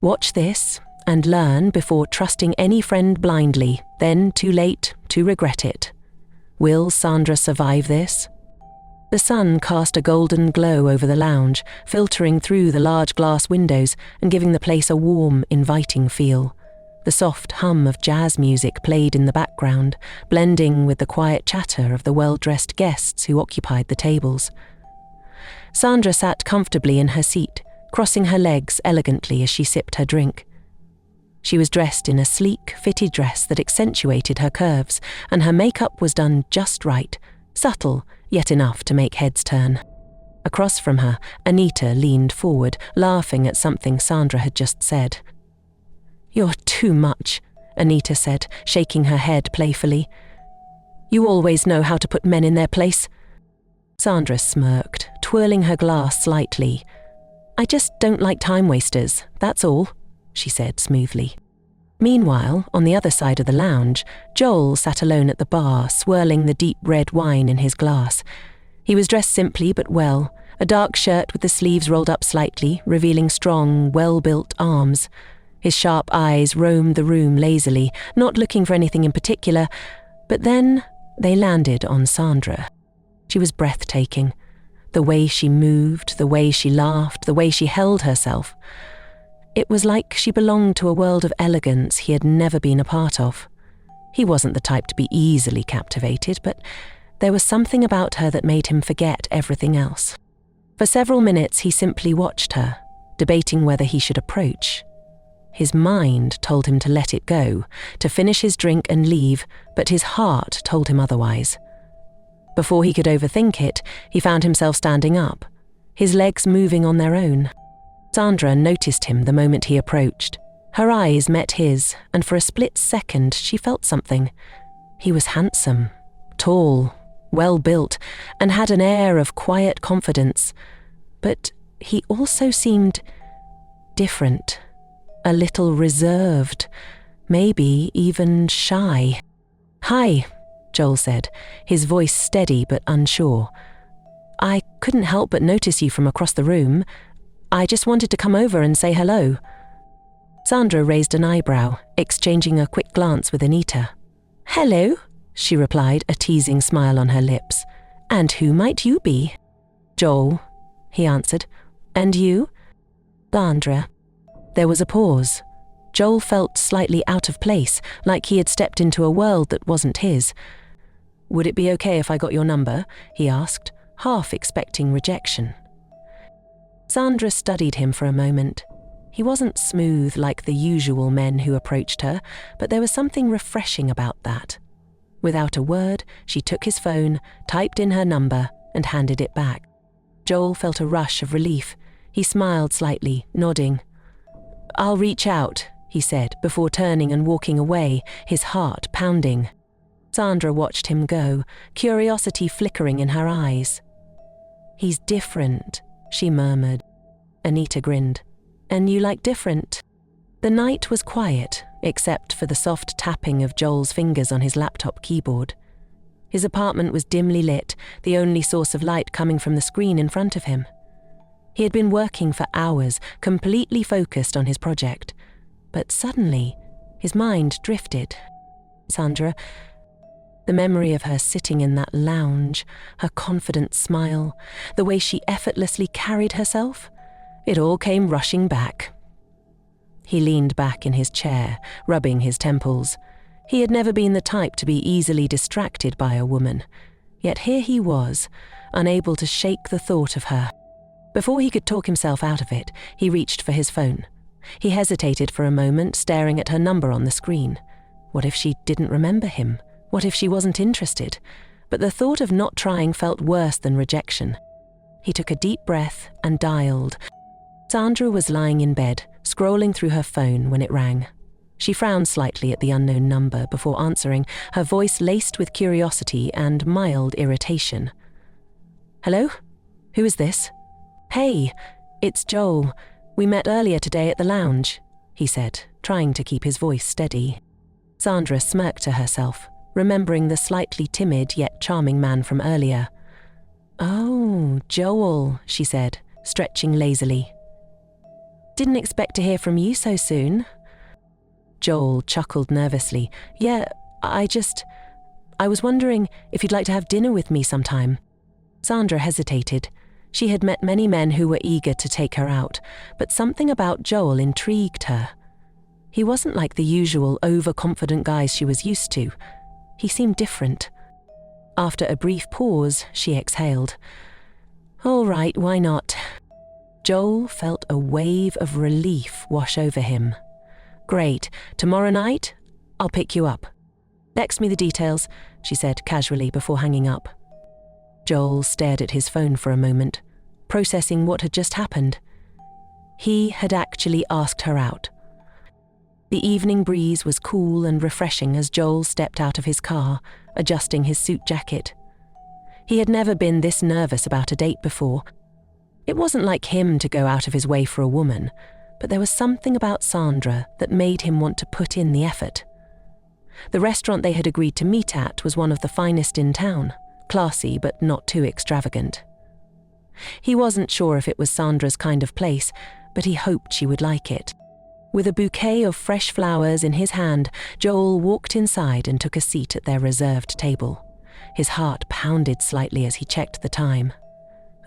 Watch this and learn before trusting any friend blindly, then too late to regret it. Will Sandra survive this? The sun cast a golden glow over the lounge, filtering through the large glass windows and giving the place a warm, inviting feel. The soft hum of jazz music played in the background, blending with the quiet chatter of the well-dressed guests who occupied the tables. Sandra sat comfortably in her seat, crossing her legs elegantly as she sipped her drink. She was dressed in a sleek, fitted dress that accentuated her curves, and her makeup was done just right, subtle, yet enough to make heads turn. Across from her, Anita leaned forward, laughing at something Sandra had just said. "You're too much," Anita said, shaking her head playfully. "You always know how to put men in their place." Sandra smirked, twirling her glass slightly. "I just don't like time wasters, that's all," she said smoothly. Meanwhile, on the other side of the lounge, Joel sat alone at the bar, swirling the deep red wine in his glass. He was dressed simply but well, a dark shirt with the sleeves rolled up slightly, revealing strong, well-built arms. His sharp eyes roamed the room lazily, not looking for anything in particular, but then they landed on Sandra. She was breathtaking. The way she moved, the way she laughed, the way she held herself. It was like she belonged to a world of elegance he had never been a part of. He wasn't the type to be easily captivated, but there was something about her that made him forget everything else. For several minutes he simply watched her, debating whether he should approach. His mind told him to let it go, to finish his drink and leave, but his heart told him otherwise. Before he could overthink it, he found himself standing up, his legs moving on their own. Sandra noticed him the moment he approached. Her eyes met his, and for a split second she felt something. He was handsome, tall, well-built, and had an air of quiet confidence. But he also seemed different, a little reserved, maybe even shy. "Hi," Joel said, his voice steady but unsure. "I couldn't help but notice you from across the room. I just wanted to come over and say hello." Sandra raised an eyebrow, exchanging a quick glance with Anita. "Hello," she replied, a teasing smile on her lips. "And who might you be?" "Joel," he answered. "And you?" "Sandra." There was a pause. Joel felt slightly out of place, like he had stepped into a world that wasn't his. "Would it be okay if I got your number?" he asked, half expecting rejection. Sandra studied him for a moment. He wasn't smooth like the usual men who approached her, but there was something refreshing about that. Without a word, she took his phone, typed in her number, and handed it back. Joel felt a rush of relief. He smiled slightly, nodding. "I'll reach out," he said, before turning and walking away, his heart pounding. Sandra watched him go, curiosity flickering in her eyes. "He's different," she murmured. Anita grinned. "And you like different?" The night was quiet, except for the soft tapping of Joel's fingers on his laptop keyboard. His apartment was dimly lit, the only source of light coming from the screen in front of him. He had been working for hours, completely focused on his project. But suddenly, his mind drifted. Sandra, the memory of her sitting in that lounge, her confident smile, the way she effortlessly carried herself, it all came rushing back. He leaned back in his chair, rubbing his temples. He had never been the type to be easily distracted by a woman, yet here he was, unable to shake the thought of her. Before he could talk himself out of it, he reached for his phone. He hesitated for a moment, staring at her number on the screen. What if she didn't remember him? What if she wasn't interested? But the thought of not trying felt worse than rejection. He took a deep breath and dialed. Sandra was lying in bed, scrolling through her phone when it rang. She frowned slightly at the unknown number before answering, her voice laced with curiosity and mild irritation. "Hello? Who is this?" "Hey, it's Joel. We met earlier today at the lounge," he said, trying to keep his voice steady. Sandra smirked to herself, remembering the slightly timid yet charming man from earlier. "Oh, Joel," she said, stretching lazily. Didn't expect to hear from you so soon. Joel chuckled nervously. Yeah, I was wondering if you'd like to have dinner with me sometime. Sandra hesitated. She had met many men who were eager to take her out, but something about Joel intrigued her. He wasn't like the usual overconfident guys she was used to. He seemed different. After a brief pause, she exhaled. All right, why not? Joel felt a wave of relief wash over him. Great, tomorrow night, I'll pick you up. Text me the details, she said casually before hanging up. Joel stared at his phone for a moment, processing what had just happened. He had actually asked her out. The evening breeze was cool and refreshing as Joel stepped out of his car, adjusting his suit jacket. He had never been this nervous about a date before. It wasn't like him to go out of his way for a woman, but there was something about Sandra that made him want to put in the effort. The restaurant they had agreed to meet at was one of the finest in town, classy but not too extravagant. He wasn't sure if it was Sandra's kind of place, but he hoped she would like it. With a bouquet of fresh flowers in his hand, Joel walked inside and took a seat at their reserved table. His heart pounded slightly as he checked the time.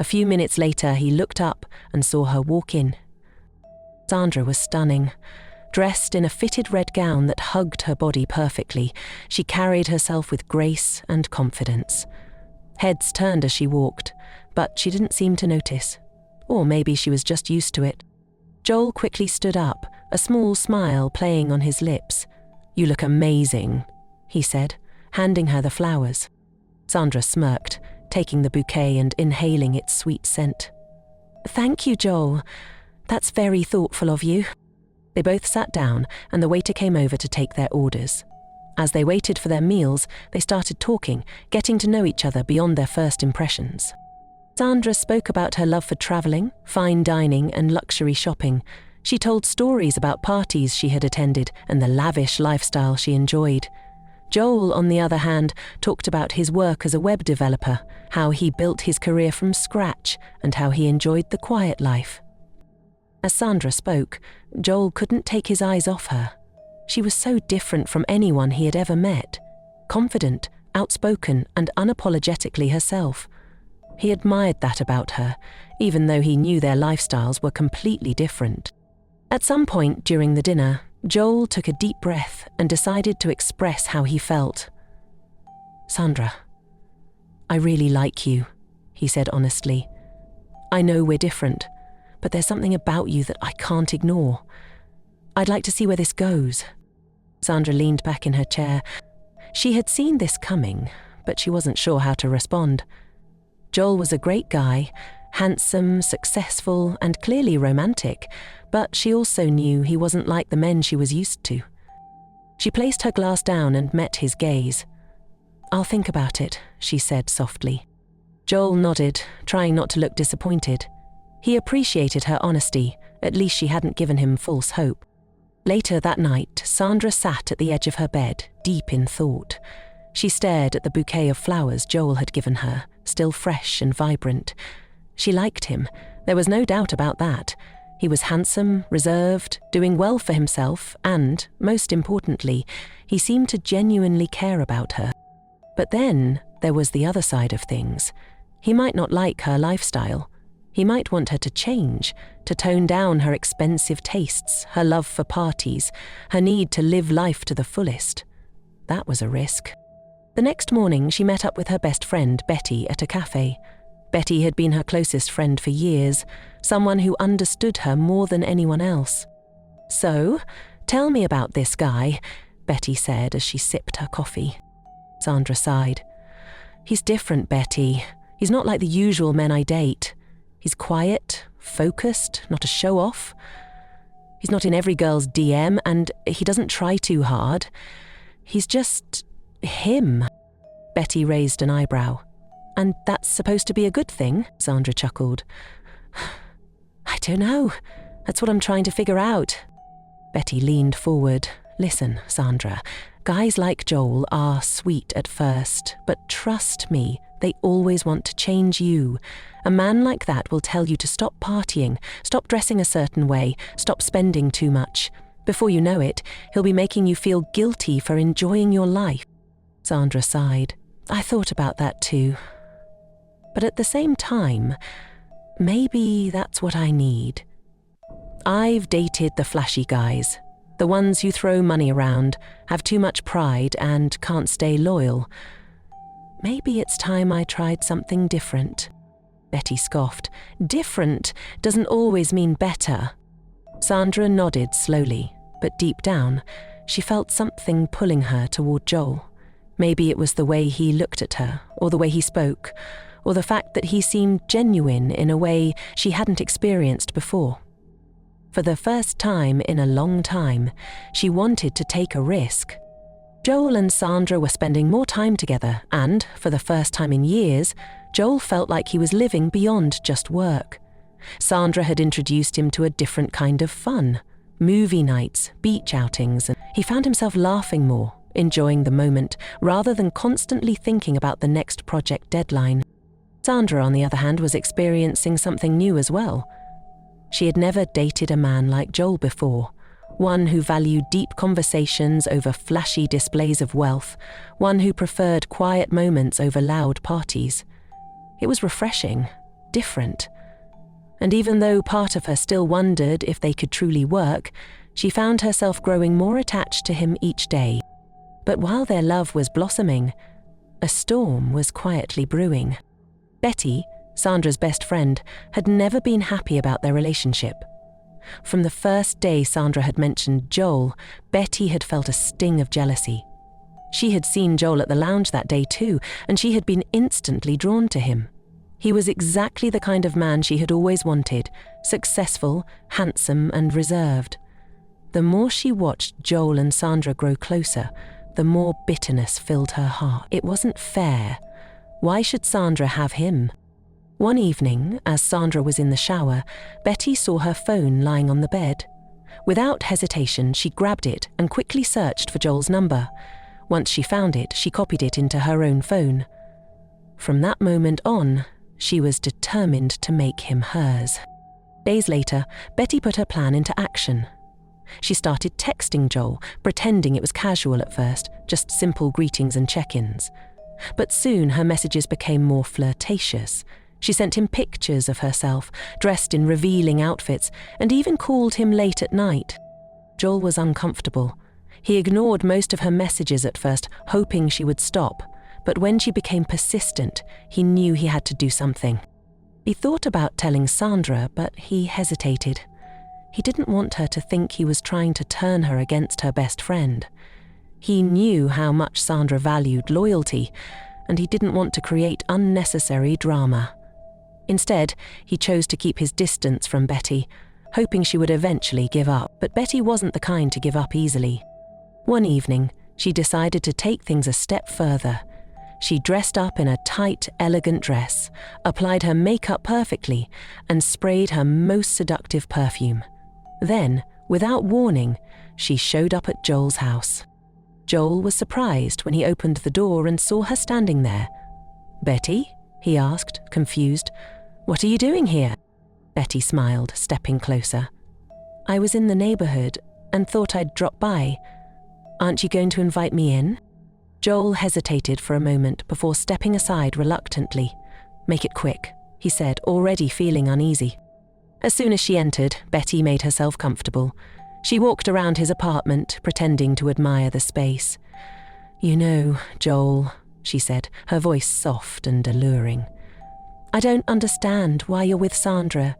A few minutes later, he looked up and saw her walk in. Sandra was stunning. Dressed in a fitted red gown that hugged her body perfectly, she carried herself with grace and confidence. Heads turned as she walked, but she didn't seem to notice. Or maybe she was just used to it. Joel quickly stood up, a small smile playing on his lips. You look amazing, he said, handing her the flowers. Sandra smirked, taking the bouquet and inhaling its sweet scent. Thank you, Joel. That's very thoughtful of you. They both sat down, and the waiter came over to take their orders. As they waited for their meals, they started talking, getting to know each other beyond their first impressions. Sandra spoke about her love for traveling, fine dining, and luxury shopping. She told stories about parties she had attended and the lavish lifestyle she enjoyed. Joel, on the other hand, talked about his work as a web developer, how he built his career from scratch, and how he enjoyed the quiet life. As Sandra spoke, Joel couldn't take his eyes off her. She was so different from anyone he had ever met. Confident, outspoken, and unapologetically herself. He admired that about her, even though he knew their lifestyles were completely different. At some point during the dinner, Joel took a deep breath and decided to express how he felt. Sandra, I really like you, he said honestly. I know we're different, but there's something about you that I can't ignore. I'd like to see where this goes. Sandra leaned back in her chair. She had seen this coming, but she wasn't sure how to respond. Joel was a great guy, handsome, successful, and clearly romantic, but she also knew he wasn't like the men she was used to. She placed her glass down and met his gaze. I'll think about it, she said softly. Joel nodded, trying not to look disappointed. He appreciated her honesty, at least she hadn't given him false hope. Later that night, Sandra sat at the edge of her bed, deep in thought. She stared at the bouquet of flowers Joel had given her, still fresh and vibrant. She liked him, there was no doubt about that. He was handsome, reserved, doing well for himself, and, most importantly, he seemed to genuinely care about her. But then, there was the other side of things. He might not like her lifestyle. He might want her to change, to tone down her expensive tastes, her love for parties, her need to live life to the fullest. That was a risk. The next morning, she met up with her best friend, Betty, at a cafe. Betty had been her closest friend for years, someone who understood her more than anyone else. So, tell me about this guy, Betty said as she sipped her coffee. Sandra sighed. He's different, Betty. He's not like the usual men I date. He's quiet, focused, not a show-off. He's not in every girl's DM, and he doesn't try too hard. He's just him. Betty raised an eyebrow. And that's supposed to be a good thing, Sandra chuckled. I don't know. That's what I'm trying to figure out. Betty leaned forward. Listen, Sandra, guys like Joel are sweet at first, but trust me, They always want to change you. A man like that will tell you to stop partying, stop dressing a certain way, stop spending too much. Before you know it, he'll be making you feel guilty for enjoying your life. Sandra sighed. I thought about that too. But at the same time, maybe that's what I need. I've dated the flashy guys, the ones who throw money around, have too much pride and can't stay loyal. Maybe it's time I tried something different. Betty scoffed. Different doesn't always mean better. Sandra nodded slowly, but deep down, she felt something pulling her toward Joel. Maybe it was the way he looked at her, or the way he spoke, or the fact that he seemed genuine in a way she hadn't experienced before. For the first time in a long time, she wanted to take a risk. Joel and Sandra were spending more time together, and, for the first time in years, Joel felt like he was living beyond just work. Sandra had introduced him to a different kind of fun. Movie nights, beach outings, and he found himself laughing more, enjoying the moment, rather than constantly thinking about the next project deadline. Sandra, on the other hand, was experiencing something new as well. She had never dated a man like Joel before, one who valued deep conversations over flashy displays of wealth, one who preferred quiet moments over loud parties. It was refreshing, different. And even though part of her still wondered if they could truly work, she found herself growing more attached to him each day. But while their love was blossoming, a storm was quietly brewing. Betty, Sandra's best friend, had never been happy about their relationship. From the first day Sandra had mentioned Joel, Betty had felt a sting of jealousy. She had seen Joel at the lounge that day too, and she had been instantly drawn to him. He was exactly the kind of man she had always wanted, successful, handsome, and reserved. The more she watched Joel and Sandra grow closer, the more bitterness filled her heart. It wasn't fair. Why should Sandra have him? One evening, as Sandra was in the shower, Betty saw her phone lying on the bed. Without hesitation, she grabbed it and quickly searched for Joel's number. Once she found it, she copied it into her own phone. From that moment on, she was determined to make him hers. Days later, Betty put her plan into action. She started texting Joel, pretending it was casual at first, just simple greetings and check-ins. But soon her messages became more flirtatious. She sent him pictures of herself, dressed in revealing outfits, and even called him late at night. Joel was uncomfortable. He ignored most of her messages at first, hoping she would stop, but when she became persistent, he knew he had to do something. He thought about telling Sandra, but he hesitated. He didn't want her to think he was trying to turn her against her best friend. He knew how much Sandra valued loyalty, and he didn't want to create unnecessary drama. Instead, he chose to keep his distance from Betty, hoping she would eventually give up. But Betty wasn't the kind to give up easily. One evening, she decided to take things a step further. She dressed up in a tight, elegant dress, applied her makeup perfectly, and sprayed her most seductive perfume. Then, without warning, she showed up at Joel's house. Joel was surprised when he opened the door and saw her standing there. "Betty?" he asked, confused. "What are you doing here?" Betty smiled, stepping closer. "I was in the neighborhood and thought I'd drop by. Aren't you going to invite me in?" Joel hesitated for a moment before stepping aside reluctantly. "Make it quick," he said, already feeling uneasy. As soon as she entered, Betty made herself comfortable. She walked around his apartment, pretending to admire the space. "You know, Joel," she said, her voice soft and alluring, "I don't understand why you're with Sandra.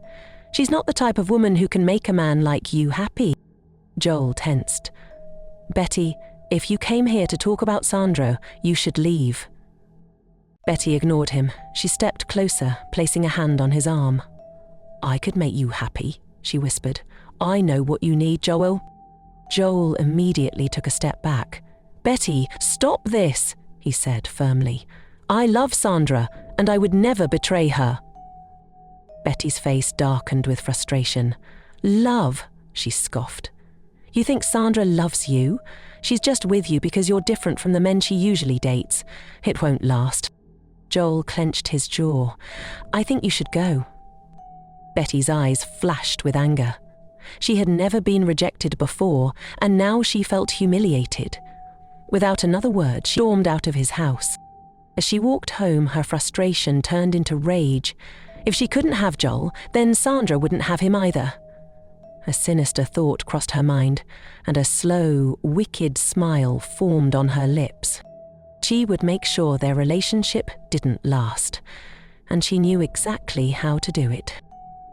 She's not the type of woman who can make a man like you happy." Joel tensed. "Betty, if you came here to talk about Sandra, you should leave." Betty ignored him. She stepped closer, placing a hand on his arm. "I could make you happy," she whispered. "I know what you need, Joel." Joel immediately took a step back. "Betty, stop this," he said firmly. "I love Sandra, and I would never betray her." Betty's face darkened with frustration. "Love," she scoffed. "You think Sandra loves you? She's just with you because you're different from the men she usually dates. It won't last." Joel clenched his jaw. "I think you should go." Betty's eyes flashed with anger. She had never been rejected before, and now she felt humiliated. Without another word, she stormed out of his house. As she walked home, her frustration turned into rage. If she couldn't have Joel, then Sandra wouldn't have him either. A sinister thought crossed her mind, and a slow, wicked smile formed on her lips. She would make sure their relationship didn't last, and she knew exactly how to do it.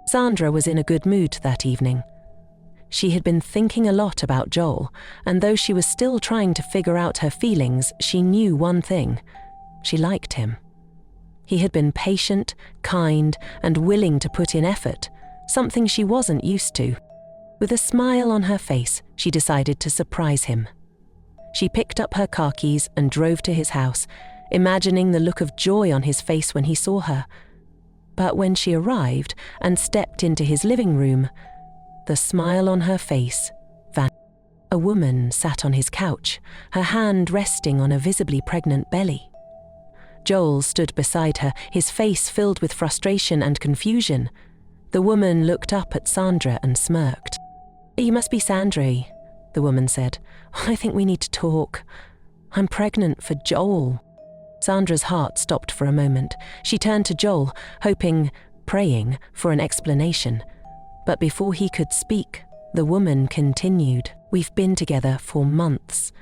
Sandra was in a good mood that evening. She had been thinking a lot about Joel, and though she was still trying to figure out her feelings, she knew one thing: she liked him. He had been patient, kind, and willing to put in effort, something she wasn't used to. With a smile on her face, she decided to surprise him. She picked up her car keys and drove to his house, imagining the look of joy on his face when he saw her. But when she arrived and stepped into his living room, the smile on her face vanished. A woman sat on his couch, her hand resting on a visibly pregnant belly. Joel stood beside her, his face filled with frustration and confusion. The woman looked up at Sandra and smirked. "You must be Sandra," the woman said. "I think we need to talk. I'm pregnant for Joel." Sandra's heart stopped for a moment. She turned to Joel, praying for an explanation. But before he could speak, the woman continued. "We've been together for months.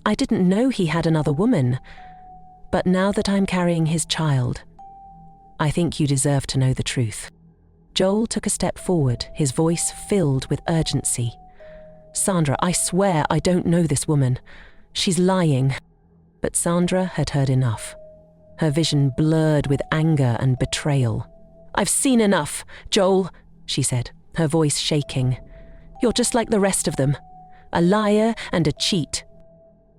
I didn't know he had another woman. But now that I'm carrying his child, I think you deserve to know the truth." Joel took a step forward, his voice filled with urgency. "Sandra, I swear I don't know this woman. She's lying." But Sandra had heard enough. Her vision blurred with anger and betrayal. "I've seen enough, Joel," she said, her voice shaking. "You're just like the rest of them. A liar and a cheat."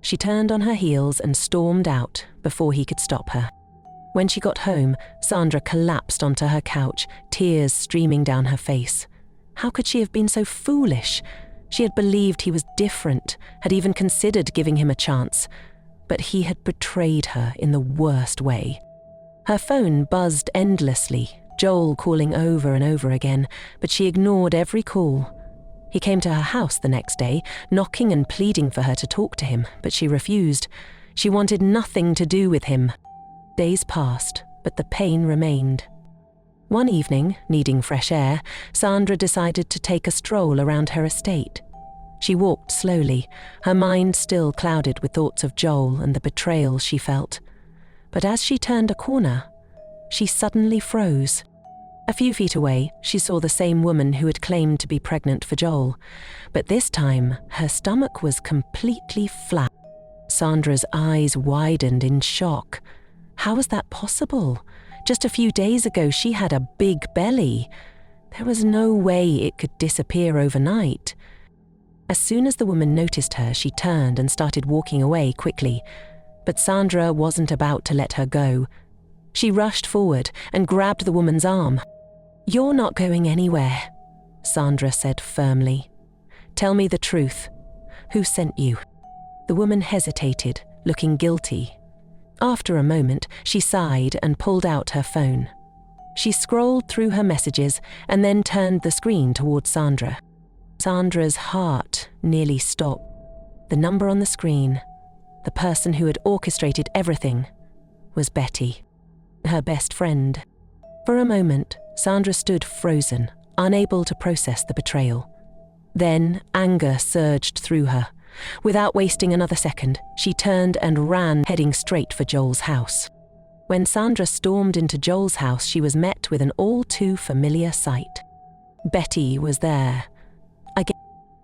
She turned on her heels and stormed out before he could stop her. When she got home, Sandra collapsed onto her couch, tears streaming down her face. How could she have been so foolish? She had believed he was different, had even considered giving him a chance. But he had betrayed her in the worst way. Her phone buzzed endlessly, Joel calling over and over again, but she ignored every call. He came to her house the next day, knocking and pleading for her to talk to him, but she refused. She wanted nothing to do with him. Days passed, but the pain remained. One evening, needing fresh air, Sandra decided to take a stroll around her estate. She walked slowly, her mind still clouded with thoughts of Joel and the betrayal she felt. But as she turned a corner, she suddenly froze. A few feet away, she saw the same woman who had claimed to be pregnant for Joel, but this time her stomach was completely flat. Sandra's eyes widened in shock. How was that possible? Just a few days ago, she had a big belly. There was no way it could disappear overnight. As soon as the woman noticed her, she turned and started walking away quickly. But Sandra wasn't about to let her go. She rushed forward and grabbed the woman's arm. "You're not going anywhere," Sandra said firmly. "Tell me the truth. Who sent you?" The woman hesitated, looking guilty. After a moment, she sighed and pulled out her phone. She scrolled through her messages and then turned the screen towards Sandra. Sandra's heart nearly stopped. The number on the screen, the person who had orchestrated everything, was Betty, her best friend. For a moment, Sandra stood frozen, unable to process the betrayal. Then anger surged through her. Without wasting another second, she turned and ran, heading straight for Joel's house. When Sandra stormed into Joel's house, she was met with an all-too-familiar sight. Betty was there. Again,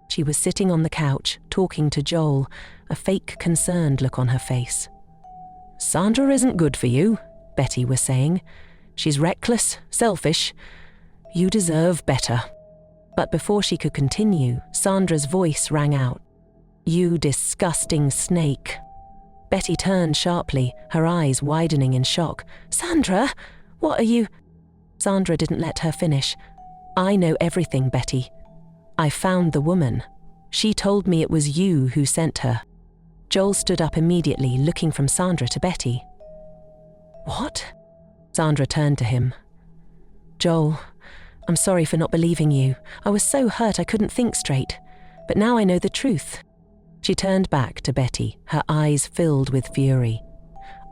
she was sitting on the couch, talking to Joel, a fake concerned look on her face. "Sandra isn't good for you," Betty was saying. "She's reckless, selfish. You deserve better." But before she could continue, Sandra's voice rang out. "You disgusting snake." Betty turned sharply, her eyes widening in shock. "Sandra, what are you—" Sandra didn't let her finish. "I know everything, Betty. I found the woman. She told me it was you who sent her." Joel stood up immediately, looking from Sandra to Betty. "What?" Sandra turned to him. Joel, I'm sorry for not believing you. I was so hurt I couldn't think straight. But now I know the truth. She turned back to Betty, her eyes filled with fury.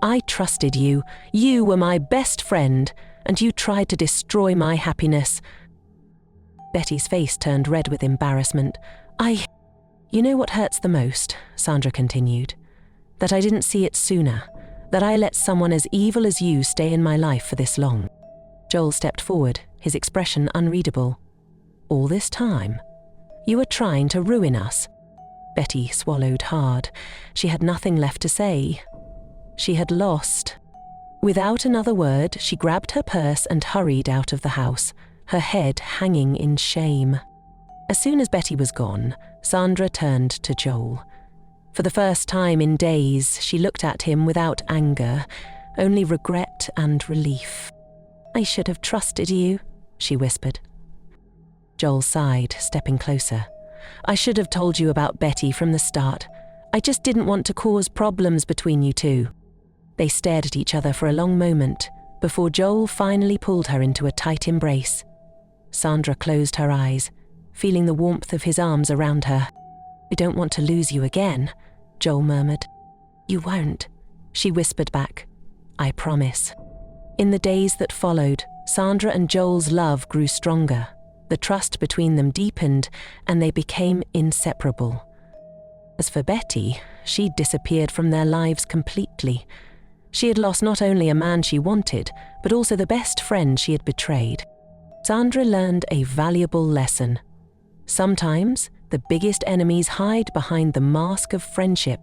I trusted you. You were my best friend, and you tried to destroy my happiness. Betty's face turned red with embarrassment. You know what hurts the most, Sandra continued. That I didn't see it sooner. That I let someone as evil as you stay in my life for this long. Joel stepped forward, his expression unreadable. All this time? You were trying to ruin us. Betty swallowed hard. She had nothing left to say. She had lost. Without another word, she grabbed her purse and hurried out of the house, her head hanging in shame. As soon as Betty was gone, Sandra turned to Joel. For the first time in days, she looked at him without anger, only regret and relief. I should have trusted you, she whispered. Joel sighed, stepping closer. I should have told you about Betty from the start. I just didn't want to cause problems between you two. They stared at each other for a long moment, before Joel finally pulled her into a tight embrace. Sandra closed her eyes, feeling the warmth of his arms around her. I don't want to lose you again, Joel murmured. You won't, she whispered back. I promise. In the days that followed, Sandra and Joel's love grew stronger. The trust between them deepened, and they became inseparable. As for Betty, she'd disappeared from their lives completely. She had lost not only a man she wanted, but also the best friend she had betrayed. Sandra learned a valuable lesson. Sometimes, the biggest enemies hide behind the mask of friendship.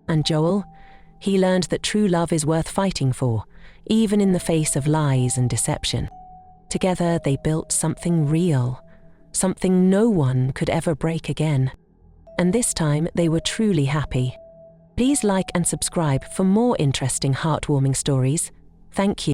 And Joel, he learned that true love is worth fighting for, even in the face of lies and deception. Together, they built something real, something no one could ever break again. And this time, they were truly happy. Please like and subscribe for more interesting, heartwarming stories. Thank you.